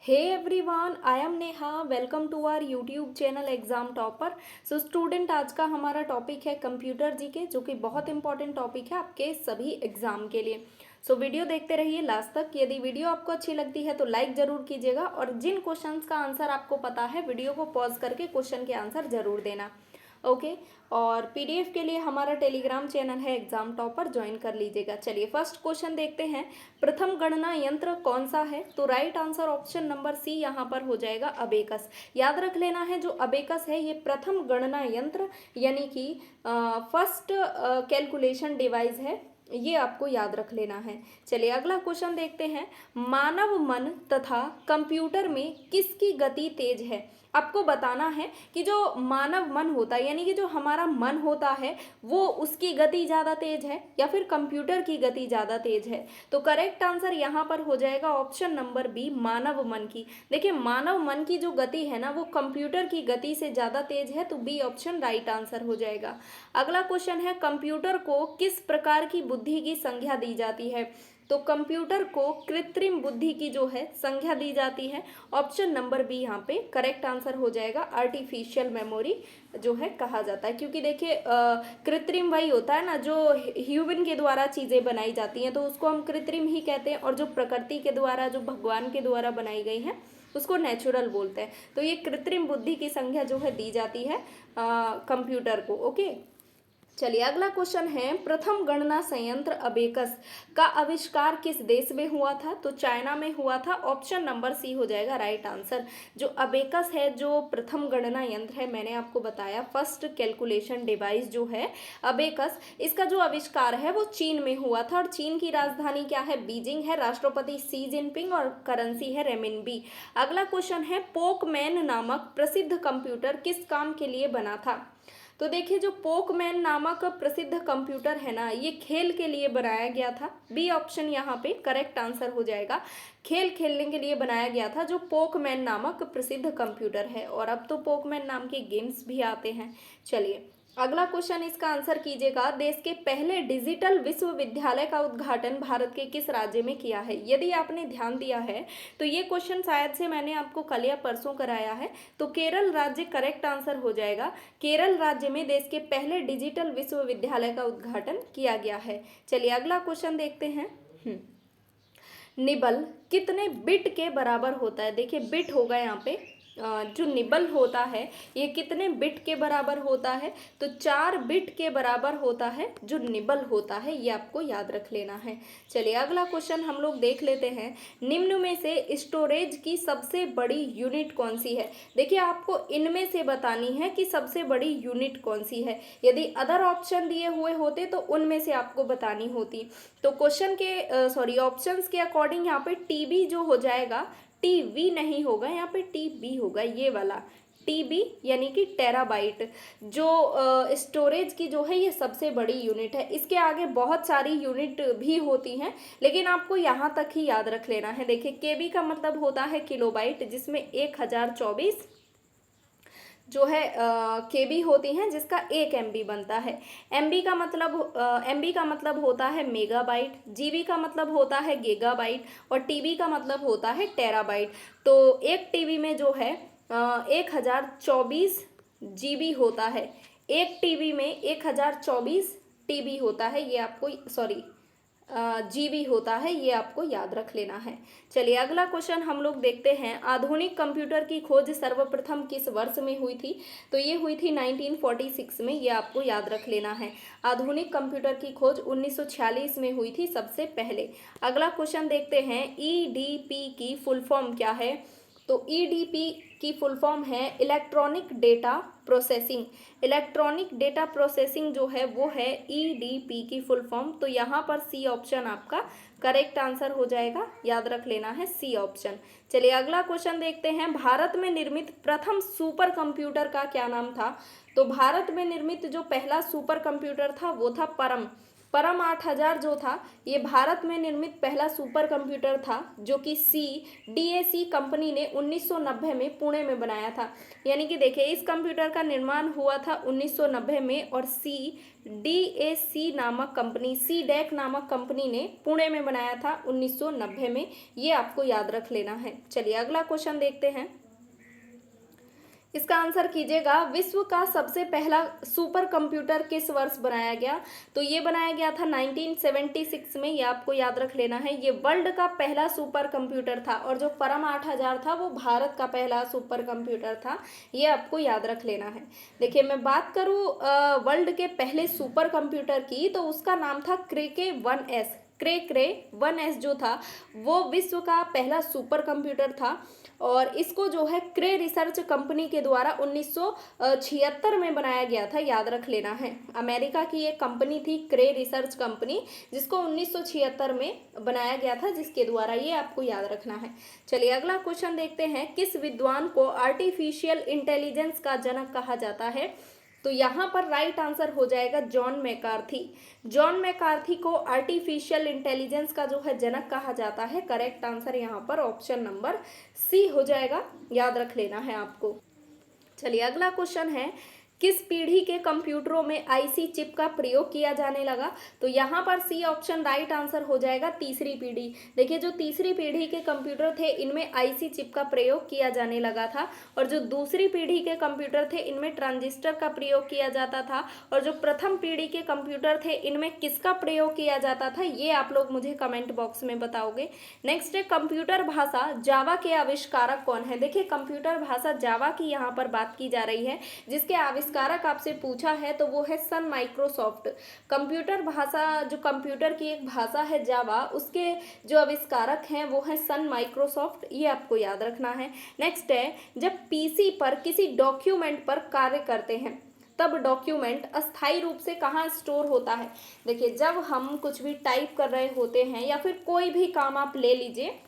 Hey everyone, I am Neha. Welcome to our YouTube channel exam topper. So student, आज का हमारा topic है computer GK, जो कि बहुत इंपॉर्टेंट टॉपिक है आपके सभी एग्जाम के लिए. सो वीडियो देखते रहिए लास्ट तक. यदि वीडियो आपको अच्छी लगती है तो लाइक ज़रूर कीजिएगा, और जिन क्वेश्चंस का आंसर आपको पता है वीडियो को पॉज करके क्वेश्चन के आंसर ज़रूर देना. ओके. और पीडीएफ के लिए हमारा टेलीग्राम चैनल है एग्जाम टॉपर, ज्वाइन कर लीजिएगा. चलिए फर्स्ट क्वेश्चन देखते हैं. प्रथम गणना यंत्र कौन सा है? तो right answer option number C यहाँ पर हो जाएगा अबेकस. याद रख लेना है, जो अबेकस है ये प्रथम गणना यंत्र यानी कि फर्स्ट कैलकुलेशन डिवाइस है, ये आपको याद रख लेना है. चलिए अगला क्वेश्चन देखते हैं. मानव मन तथा कंप्यूटर में किसकी गति तेज है? आपको बताना है कि जो मानव मन होता है यानी कि जो हमारा मन होता है वो उसकी गति ज़्यादा तेज है या फिर कंप्यूटर की गति ज़्यादा तेज है. तो करेक्ट आंसर यहाँ पर हो जाएगा ऑप्शन नंबर बी, मानव मन की. देखिए मानव मन की जो गति है ना वो कंप्यूटर की गति से ज़्यादा तेज है, तो बी ऑप्शन राइट आंसर हो जाएगा. अगला क्वेश्चन है, कंप्यूटर को किस प्रकार की बुद्धि की संज्ञा दी जाती है? तो कंप्यूटर को कृत्रिम बुद्धि की जो है संज्ञा दी जाती है. ऑप्शन नंबर बी यहाँ पे करेक्ट आंसर हो जाएगा. आर्टिफिशियल मेमोरी जो है कहा जाता है, क्योंकि देखिए कृत्रिम वही होता है ना जो ह्यूमन के द्वारा चीज़ें बनाई जाती हैं, तो उसको हम कृत्रिम ही कहते हैं. और जो प्रकृति के द्वारा, जो भगवान के द्वारा बनाई गई हैं, उसको नेचुरल बोलते हैं. तो ये कृत्रिम बुद्धि की संज्ञा जो है दी जाती है कंप्यूटर को. ओके. चलिए अगला क्वेश्चन है, प्रथम गणना संयंत्र अबेकस का आविष्कार किस देश में हुआ था? तो चाइना में हुआ था. ऑप्शन नंबर सी हो जाएगा राइट आंसर. जो अबेकस है, जो प्रथम गणना यंत्र है, मैंने आपको बताया फर्स्ट कैलकुलेशन डिवाइस जो है अबेकस, इसका जो आविष्कार है वो चीन में हुआ था. और चीन की राजधानी क्या है? बीजिंग है. राष्ट्रपति सी जिनपिंग और करेंसी है रेमिनबी. अगला क्वेश्चन है, पोकमैन नामक प्रसिद्ध कंप्यूटर किस काम के लिए बना था? तो देखिए जो पोकमैन नामक प्रसिद्ध कंप्यूटर है ना, ये खेल के लिए बनाया गया था. बी ऑप्शन यहाँ पे करेक्ट आंसर हो जाएगा. खेल खेलने के लिए बनाया गया था जो पोकमैन नामक प्रसिद्ध कंप्यूटर है. और अब तो पोकमैन नाम के गेम्स भी आते हैं. चलिए अगला क्वेश्चन, इसका आंसर कीजिएगा. देश के पहले डिजिटल विश्वविद्यालय का उद्घाटन भारत के किस राज्य में किया है? यदि आपने ध्यान दिया है तो ये क्वेश्चन शायद से मैंने आपको कल या परसों कराया है. तो केरल राज्य करेक्ट आंसर हो जाएगा. केरल राज्य में देश के पहले डिजिटल विश्वविद्यालय का उद्घाटन किया गया है. चलिए अगला क्वेश्चन देखते हैं. निबल कितने बिट के बराबर होता है? देखिए बिट होगा यहाँ पे, जो निबल होता है ये कितने बिट के बराबर होता है? तो 4 बिट के बराबर होता है जो निबल होता है, ये आपको याद रख लेना है. चलिए अगला क्वेश्चन हम लोग देख लेते हैं. निम्न में से स्टोरेज की सबसे बड़ी यूनिट कौन सी है? देखिए आपको इनमें से बतानी है कि सबसे बड़ी यूनिट कौन सी है. यदि अदर ऑप्शन दिए हुए होते तो उनमें से आपको बतानी होती. तो क्वेश्चन के ऑप्शंस के अकॉर्डिंग यहाँ पे टीबी जो हो जाएगा, टीवी नहीं होगा, यहाँ पे टीबी होगा, ये वाला टीबी यानी कि टेराबाइट. जो स्टोरेज की जो है ये सबसे बड़ी यूनिट है. इसके आगे बहुत सारी यूनिट भी होती हैं, लेकिन आपको यहाँ तक ही याद रख लेना है. देखिए केबी का मतलब होता है किलोबाइट, जिसमें 1024 जो है केबी होती हैं, जिसका 1 एमबी बनता है. एमबी का मतलब होता है मेगाबाइट. जीबी का मतलब होता है गीगाबाइट. और टीबी का मतलब होता है टेराबाइट. तो एक टीबी में जो है 1024 जीबी होता है. एक टीबी में 1024 टीबी होता है, ये आपको जीबी होता है, ये आपको याद रख लेना है. चलिए अगला क्वेश्चन हम लोग देखते हैं. आधुनिक कंप्यूटर की खोज सर्वप्रथम किस वर्ष में हुई थी? तो ये हुई थी 1946 में, ये आपको याद रख लेना है. आधुनिक कंप्यूटर की खोज 1946 में हुई थी सबसे पहले. अगला क्वेश्चन देखते हैं. ईडीपी की फुल फॉर्म क्या है? तो ईडीपी की फुल फॉर्म है electronic data processing. Electronic data processing जो है वो है ईडीपी की फुल फॉर्म. तो यहाँ पर सी ऑप्शन आपका करेक्ट आंसर हो जाएगा. याद रख लेना है सी ऑप्शन. चलिए अगला क्वेश्चन देखते हैं. भारत में निर्मित प्रथम सुपर कंप्यूटर का क्या नाम था? तो भारत में निर्मित जो पहला सुपर कंप्यूटर था वो था परम. परम 8000 जो था ये भारत में निर्मित पहला सुपर कंप्यूटर था जो कि DAC कंपनी ने 1990 में पुणे में बनाया था। यानी कि देखिए इस कंप्यूटर का निर्माण हुआ था 1990 में और DAC नामक कंपनी CDAC नामक कंपनी ने पुणे में बनाया था 1990 में। ये आपको याद रख लेना है। चलिए अगला क्वेश्चन देखते हैं। इसका आंसर कीजिएगा, विश्व का सबसे पहला सुपर कंप्यूटर किस वर्ष बनाया गया? तो ये बनाया गया था 1976 में। ये आपको याद रख लेना है। ये वर्ल्ड का पहला सुपर कंप्यूटर था और जो परम 8000 था वो भारत का पहला सुपर कंप्यूटर था। ये आपको याद रख लेना है। देखिए मैं बात करूँ वर्ल्ड के पहले सुपर कंप्यूटर की तो उसका नाम था क्रेके 1S। क्रे 1S जो था वो विश्व का पहला सुपर कंप्यूटर था और इसको जो है क्रे रिसर्च कंपनी के द्वारा 1976 में बनाया गया था। याद रख लेना है। अमेरिका की एक कंपनी थी क्रे रिसर्च कंपनी जिसको 1976 में बनाया गया था, जिसके द्वारा, ये आपको याद रखना है। चलिए अगला क्वेश्चन देखते हैं। किस विद्वान को आर्टिफिशियल इंटेलिजेंस का जनक कहा जाता है? तो यहाँ पर राइट आंसर हो जाएगा जॉन मैकार्थी। जॉन मैकार्थी को आर्टिफिशियल इंटेलिजेंस का जो है जनक कहा जाता है। करेक्ट आंसर यहाँ पर ऑप्शन नंबर सी हो जाएगा। याद रख लेना है आपको। चलिए अगला क्वेश्चन है, किस पीढ़ी के कंप्यूटरों में आईसी चिप का प्रयोग किया जाने लगा? तो यहाँ पर सी ऑप्शन राइट आंसर हो जाएगा तीसरी पीढ़ी। देखिए जो तीसरी पीढ़ी के कंप्यूटर थे इनमें आईसी चिप का प्रयोग किया जाने लगा था और जो दूसरी पीढ़ी के कंप्यूटर थे इनमें ट्रांजिस्टर का प्रयोग किया जाता था और जो प्रथम पीढ़ी के कंप्यूटर थे इनमें किसका प्रयोग किया जाता था, ये आप लोग मुझे कमेंट बॉक्स में बताओगे। नेक्स्ट है, कंप्यूटर भाषा जावा के आविष्कारक कौन है? देखिए कंप्यूटर भाषा जावा की यहाँ पर बात की जा रही है। जिसके आविष्कारक आपसे पूछा है तो वो है सन माइक्रोसॉफ्ट। कंप्यूटर भाषा जो कंप्यूटर की एक भाषा है जावा, उसके जो आविष्कारक हैं वो है सन माइक्रोसॉफ्ट। ये आपको याद रखना है। नेक्स्ट है, जब पीसी पर किसी डॉक्यूमेंट पर कार्य करते हैं तब डॉक्यूमेंट अस्थायी रूप से कहाँ स्टोर होता है? देखिए जब हम कुछ भी टाइप कर रहे होते हैं या फिर कोई भी काम आप ले लीजिए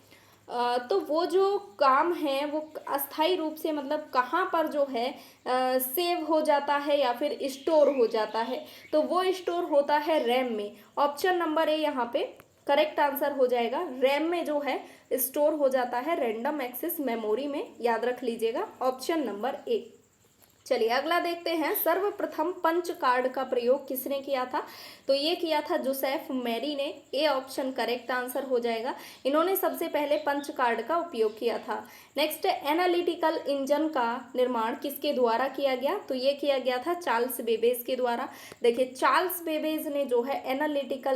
तो वो जो काम है वो अस्थायी रूप से मतलब कहाँ पर जो है सेव हो जाता है या फिर स्टोर हो जाता है? तो वो स्टोर होता है रैम में। ऑप्शन नंबर ए यहाँ पे करेक्ट आंसर हो जाएगा। रैम में जो है स्टोर हो जाता है, रैंडम एक्सेस मेमोरी में। याद रख लीजिएगा ऑप्शन नंबर ए। चलिए अगला देखते हैं, सर्वप्रथम पंच कार्ड का प्रयोग किसने किया था? तो ये किया था जोसेफ मैरी ने। ए ऑप्शन करेक्ट आंसर हो जाएगा। इन्होंने सबसे पहले पंच कार्ड का उपयोग किया था। नेक्स्ट एनालिटिकल इंजन का निर्माण किसके द्वारा किया गया? तो ये किया गया था चार्ल्स बेबेज के द्वारा। देखिए चार्ल्स बेबेज ने जो है एनालिटिक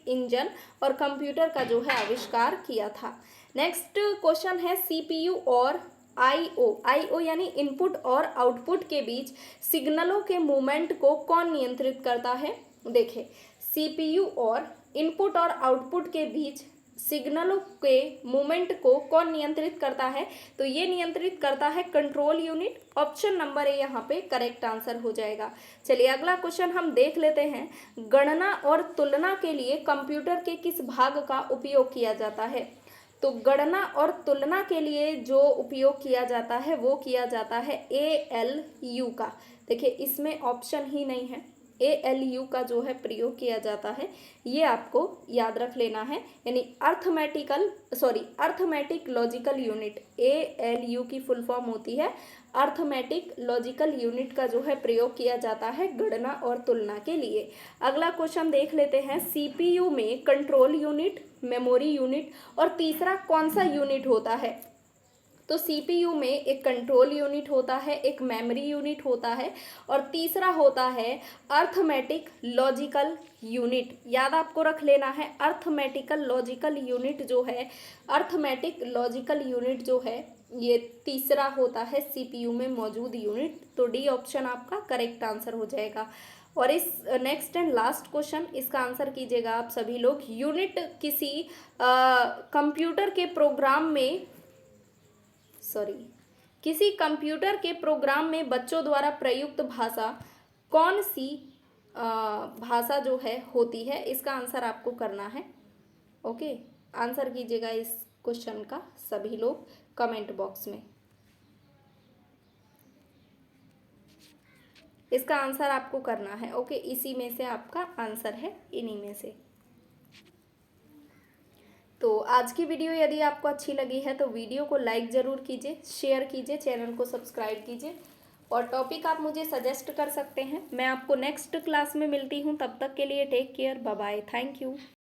इंजन और कंप्यूटर का जो है आविष्कार किया था। नेक्स्ट क्वेश्चन है, सीपीयू और आईओ यानी इनपुट और आउटपुट के बीच सिग्नलों के मूवमेंट को कौन नियंत्रित करता है? देखिए सीपीयू और इनपुट और आउटपुट के बीच सिग्नलों के मूवमेंट को कौन नियंत्रित करता है? तो ये नियंत्रित करता है control unit. Option number A यहाँ पे करेक्ट आंसर हो जाएगा। चलिए अगला क्वेश्चन हम देख लेते हैं, गणना और तुलना के लिए कंप्यूटर के किस भाग का उपयोग किया जाता है? तो गणना और तुलना के लिए जो उपयोग किया जाता है वो किया जाता है ALU का। देखिए इसमें ऑप्शन ही नहीं है, ALU का जो है प्रयोग किया जाता है। ये आपको याद रख लेना है। यानी अर्थमेटिक लॉजिकल यूनिट, ALU की फुल फॉर्म होती है अर्थमेटिक लॉजिकल यूनिट का जो है प्रयोग किया जाता है गणना और तुलना के लिए। अगला क्वेश्चन देख लेते हैं, CPU में कंट्रोल यूनिट, मेमोरी यूनिट और तीसरा कौन सा यूनिट होता है? तो सीपीयू में एक कंट्रोल यूनिट होता है, एक मेमोरी यूनिट होता है और तीसरा होता है अर्थमेटिक लॉजिकल यूनिट। याद आपको रख लेना है, अर्थमेटिकल लॉजिकल यूनिट जो है, अर्थमेटिक लॉजिकल यूनिट जो है ये तीसरा होता है सीपीयू में मौजूद यूनिट। तो डी ऑप्शन आपका करेक्ट आंसर हो जाएगा। और इस नेक्स्ट एंड लास्ट क्वेश्चन, इसका आंसर कीजिएगा आप सभी लोग। यूनिट किसी कंप्यूटर के प्रोग्राम में किसी कंप्यूटर के प्रोग्राम में बच्चों द्वारा प्रयुक्त भाषा कौन सी भाषा जो है होती है? इसका आंसर आपको करना है। ओके, आंसर कीजिएगा इस क्वेश्चन का सभी लोग कमेंट बॉक्स में। इसका आंसर आपको करना है। ओके, इसी में से आपका आंसर है, इन्हीं में से। तो आज की वीडियो यदि आपको अच्छी लगी है तो वीडियो को लाइक ज़रूर कीजिए, शेयर कीजिए, चैनल को सब्सक्राइब कीजिए और टॉपिक आप मुझे सजेस्ट कर सकते हैं। मैं आपको नेक्स्ट क्लास में मिलती हूँ, तब तक के लिए take care, bye bye, thank you.